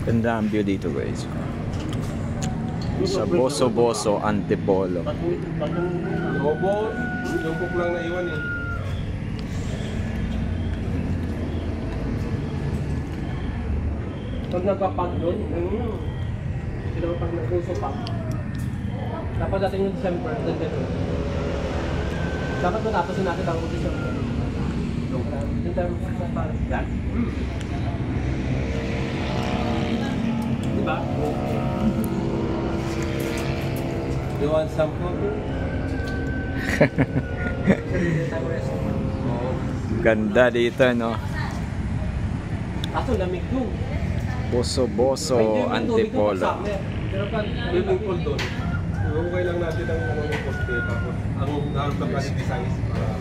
Ganda ang view dito guys. Sa Boso Antipolo. Opo, yung cook lang na iwan eh. Pag nagpapag doon, sila pag nagpuso pa. Dapat dating yung December, dapat matapos na natin ang December. Yung term na parang yan. Diba? You want some coffee? Ganda dito no. Kaso lamig doon. Boso Antipolo. Yung pool doon. Okay lang natin ang poste tapos ang naroon na design is para